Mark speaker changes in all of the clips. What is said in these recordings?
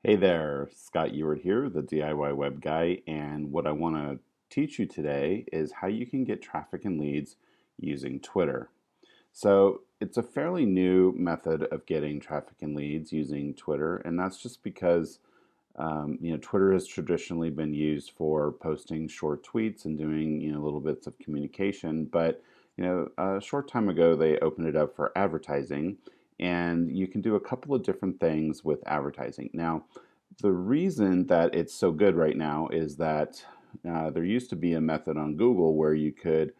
Speaker 1: Hey there, Scott Ewart here, the DIY web guy, and what I want to teach you today is how you can get traffic and leads using Twitter. So it's a fairly new method of getting traffic and leads using Twitter, and that's just because Twitter has traditionally been used for posting short tweets and doing little bits of communication, but a short time ago they opened it up for advertising, and you can do a couple of different things with advertising. Now, the reason that it's so good right now is that there used to be a method on Google where you could,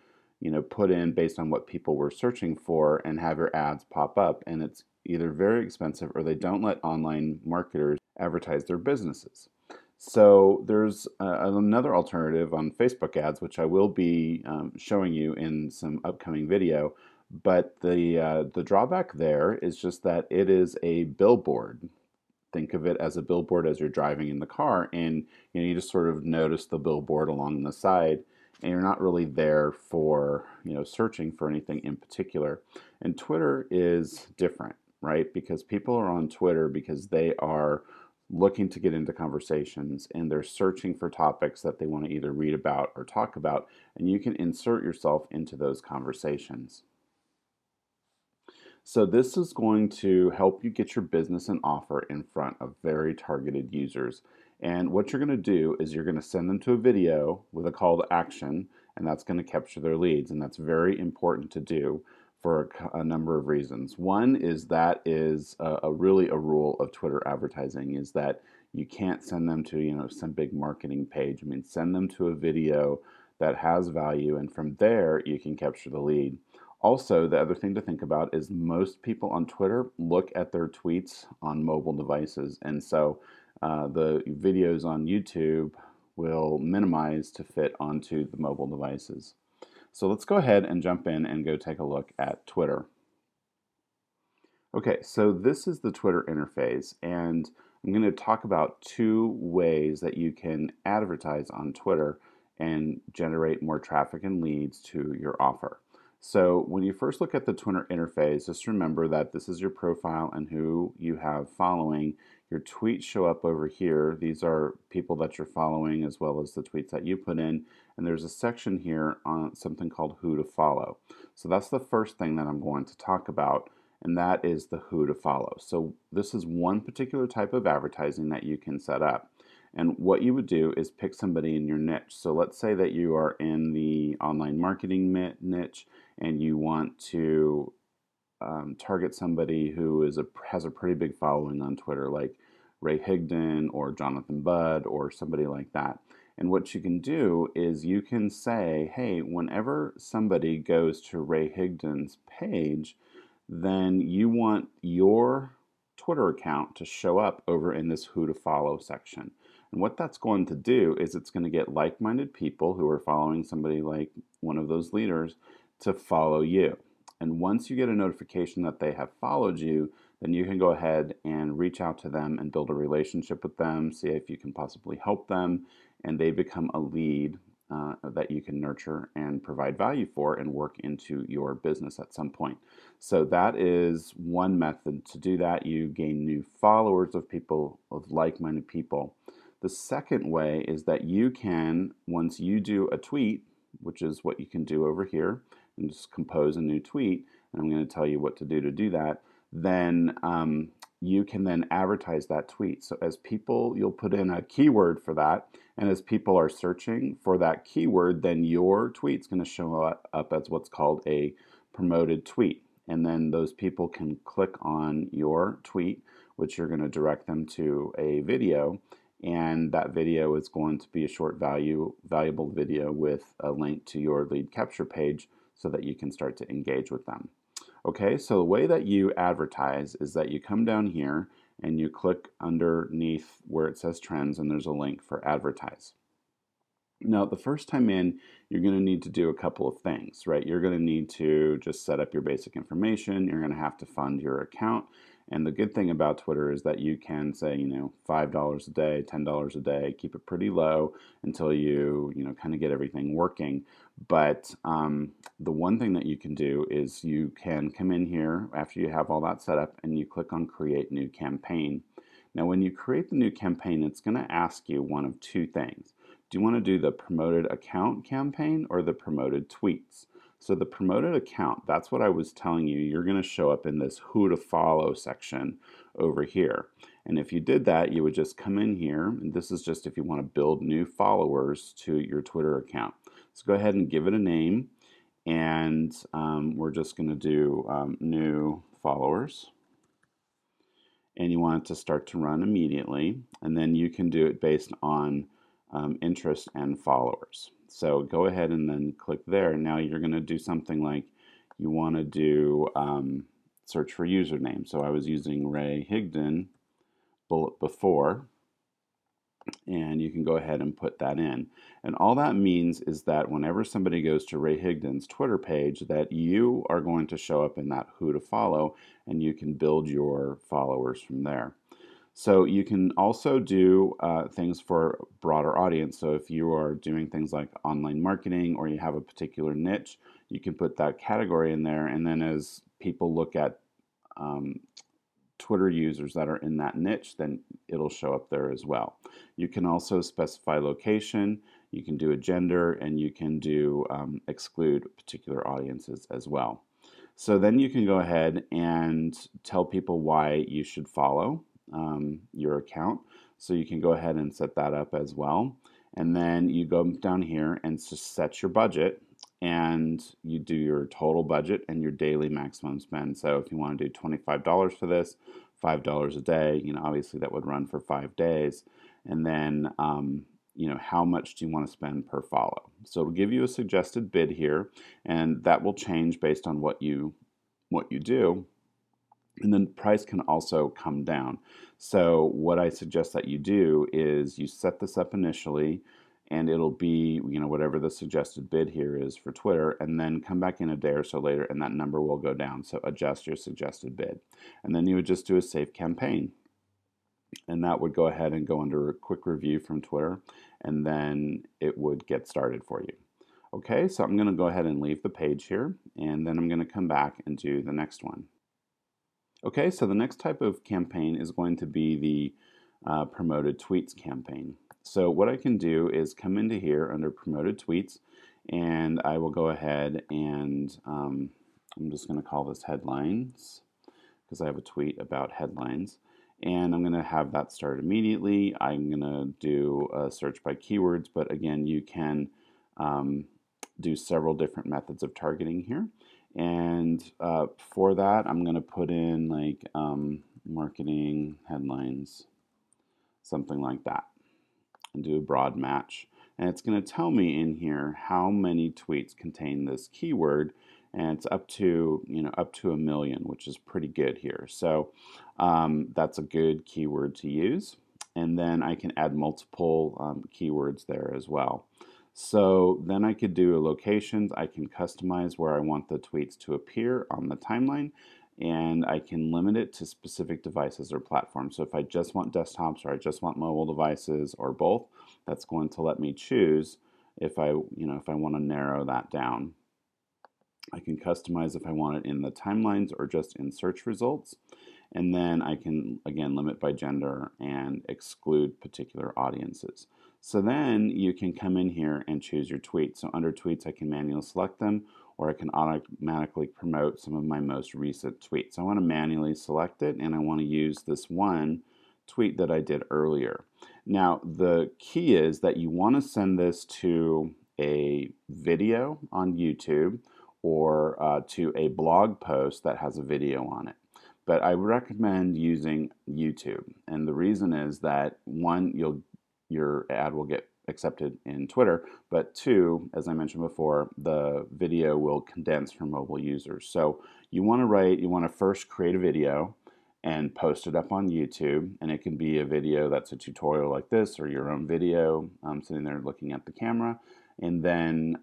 Speaker 1: put in based on what people were searching for and have your ads pop up, and it's either very expensive or they don't let online marketers advertise their businesses. So there's another alternative on Facebook ads, which I will be showing you in some upcoming video. But the drawback there is just that it is a billboard. Think of it as a billboard as you're driving in the car, and you just sort of notice the billboard along the side, and you're not really there for searching for anything in particular. And Twitter is different, right? Because people are on Twitter because they are looking to get into conversations and they're searching for topics that they want to either read about or talk about, and you can insert yourself into those conversations. So this is going to help you get your business and offer in front of very targeted users. And what you're going to do is you're going to send them to a video with a call to action, and that's going to capture their leads. And that's very important to do for a number of reasons. One is that is really a rule of Twitter advertising is that you can't send them to some big marketing page. I mean, send them to a video that has value, and from there you can capture the lead. Also, the other thing to think about is most people on Twitter look at their tweets on mobile devices, and so the videos on YouTube will minimize to fit onto the mobile devices. So let's go ahead and jump in and go take a look at Twitter. Okay, so this is the Twitter interface, and I'm going to talk about two ways that you can advertise on Twitter and generate more traffic and leads to your offer. So when you first look at the Twitter interface, just remember that this is your profile and who you have following. Your tweets show up over here. These are people that you're following as well as the tweets that you put in. And there's a section here on something called who to follow. So that's the first thing that I'm going to talk about, and that is the who to follow. So this is one particular type of advertising that you can set up. And what you would do is pick somebody in your niche. So let's say that you are in the online marketing niche and you want to target somebody who has a pretty big following on Twitter, like Ray Higdon or Jonathan Budd or somebody like that. And what you can do is you can say, hey, whenever somebody goes to Ray Higdon's page, then you want your Twitter account to show up over in this who to follow section. And what that's going to do is it's going to get like-minded people who are following somebody like one of those leaders to follow you. And once you get a notification that they have followed you, then you can go ahead and reach out to them and build a relationship with them, see if you can possibly help them, and they become a lead that you can nurture and provide value for and work into your business at some point. So that is one method to do that. You gain new followers of people, of like-minded people. The second way is that you can, once you do a tweet, which is what you can do over here, and just compose a new tweet, and I'm going to tell you what to do that, then you can then advertise that tweet. So as people, you'll put in a keyword for that, and as people are searching for that keyword, then your tweet's going to show up as what's called a promoted tweet. And then those people can click on your tweet, which you're going to direct them to a video, and that video is going to be a short valuable video with a link to your lead capture page so that you can start to engage with them. Okay, so the way that you advertise is that you come down here and you click underneath where it says trends, and there's a link for advertise. Now, the first time in, you're going to need to do a couple of things, right? You're going to need to just set up your basic information. You're going to have to fund your account. And the good thing about Twitter is that you can say, $5 a day, $10 a day, keep it pretty low until you kind of get everything working. But the one thing that you can do is you can come in here after you have all that set up and you click on create new campaign. Now, when you create the new campaign, it's going to ask you one of two things. Do you want to do the promoted account campaign or the promoted tweets? So the promoted account, that's what I was telling you. You're going to show up in this who to follow section over here. And if you did that, you would just come in here, and this is just if you want to build new followers to your Twitter account. So go ahead and give it a name, and we're just going to do new followers. And you want it to start to run immediately, and then you can do it based on interest and followers. So go ahead and then click there. Now you're going to do something like you want to do search for username. So I was using Ray Higdon before, and you can go ahead and put that in. And all that means is that whenever somebody goes to Ray Higdon's Twitter page, that you are going to show up in that who to follow, and you can build your followers from there. So you can also do things for broader audience. So if you are doing things like online marketing or you have a particular niche, you can put that category in there, and then as people look at Twitter users that are in that niche, then it'll show up there as well. You can also specify location, you can do a gender, and you can do exclude particular audiences as well. So then you can go ahead and tell people why you should follow your account. So you can go ahead and set that up as well. And then you go down here and just set your budget, and you do your total budget and your daily maximum spend. So if you want to do $25 for this, $5 a day, obviously that would run for 5 days. And then, how much do you want to spend per follow? So it'll give you a suggested bid here, and that will change based on what you do. And then price can also come down. So what I suggest that you do is you set this up initially, and it'll be whatever the suggested bid here is for Twitter, and then come back in a day or so later and that number will go down. So adjust your suggested bid. And then you would just do a save campaign. And that would go ahead and go under a quick review from Twitter, and then it would get started for you. Okay, so I'm going to go ahead and leave the page here, and then I'm going to come back and do the next one. Okay, so the next type of campaign is going to be the promoted tweets campaign. So what I can do is come into here under promoted tweets, and I will go ahead and I'm just going to call this headlines because I have a tweet about headlines. And I'm going to have that start immediately. I'm going to do a search by keywords, but again, you can do several different methods of targeting here. And for that, I'm going to put in like marketing headlines, something like that, and do a broad match. And it's going to tell me in here how many tweets contain this keyword, and it's up to up to 1 million, which is pretty good here. So that's a good keyword to use. And then I can add multiple keywords there as well. So then I could do locations. I can customize where I want the tweets to appear on the timeline, and I can limit it to specific devices or platforms. So if I just want desktops or I just want mobile devices or both, that's going to let me choose if I want to narrow that down. I can customize if I want it in the timelines or just in search results. And then I can, again, limit by gender and exclude particular audiences. So then you can come in here and choose your tweets. So under tweets, I can manually select them, or I can automatically promote some of my most recent tweets. I want to manually select it, and I want to use this one tweet that I did earlier. Now, the key is that you want to send this to a video on YouTube or to a blog post that has a video on it. But I recommend using YouTube, and the reason is that one, your ad will get accepted in Twitter, but two, as I mentioned before, the video will condense for mobile users. So you want to first create a video and post it up on YouTube, and it can be a video that's a tutorial like this, or your own video sitting there looking at the camera, and then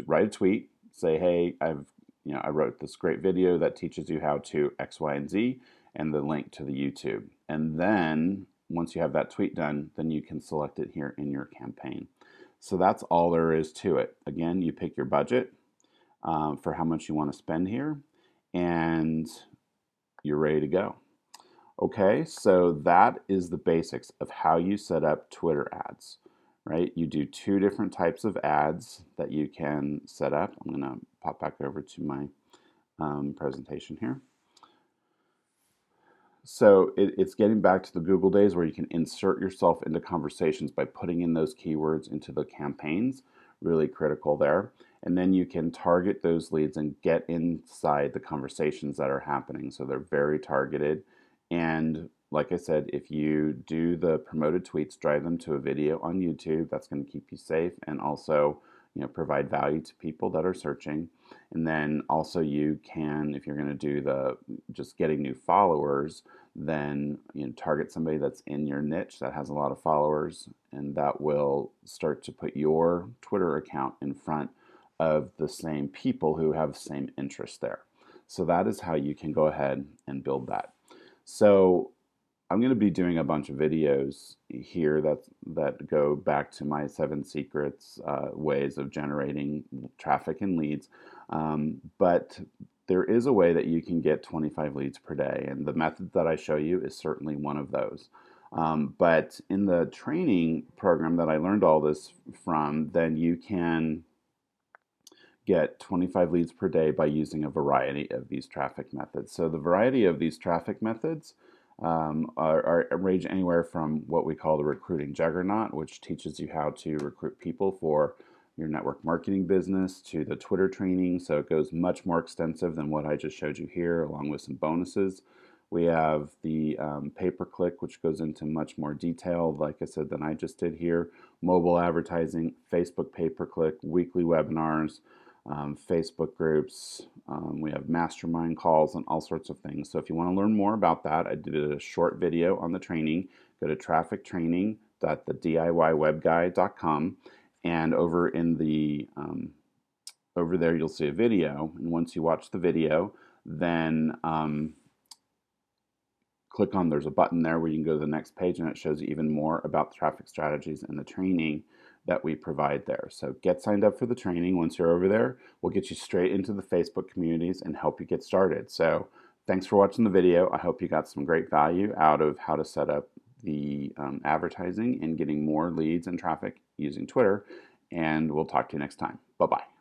Speaker 1: write a tweet, say, hey, I wrote this great video that teaches you how to X, Y, and Z, and the link to the YouTube. And then once you have that tweet done, then you can select it here in your campaign. So that's all there is to it. Again, you pick your budget for how much you want to spend here, and you're ready to go. Okay, so that is the basics of how you set up Twitter ads, right? You do two different types of ads that you can set up. I'm going to pop back over to my presentation here. So it's getting back to the Google days where you can insert yourself into conversations by putting in those keywords into the campaigns. Really critical there. And then you can target those leads and get inside the conversations that are happening. So they're very targeted. And like I said, if you do the promoted tweets, drive them to a video on YouTube, that's going to keep you safe and also, provide value to people that are searching. And then also you can, if you're going to do the just getting new followers, then target somebody that's in your niche that has a lot of followers, and that will start to put your Twitter account in front of the same people who have the same interest there. So that is how you can go ahead and build that. So I'm going to be doing a bunch of videos here that go back to my 7 secrets ways of generating traffic and leads. But there is a way that you can get 25 leads per day, and the method that I show you is certainly one of those. But in the training program that I learned all this from, then you can get 25 leads per day by using a variety of these traffic methods. So the variety of these traffic methods range anywhere from what we call the recruiting juggernaut, which teaches you how to recruit people for your network marketing business, to the Twitter training. So it goes much more extensive than what I just showed you here, along with some bonuses. We have the pay-per-click, which goes into much more detail, like I said, than I just did here. Mobile advertising, Facebook pay-per-click, weekly webinars, Facebook groups. We have mastermind calls and all sorts of things. So if you want to learn more about that, I did a short video on the training. Go to traffictraining.thediywebguy.com, and over in the over there you'll see a video. And once you watch the video, then click on, there's a button there where you can go to the next page, and it shows you even more about the traffic strategies and the training that we provide there. So get signed up for the training. Once you're over there, we'll get you straight into the Facebook communities and help you get started. So thanks for watching the video. I hope you got some great value out of how to set up the advertising and getting more leads and traffic using Twitter. And we'll talk to you next time. Bye-bye.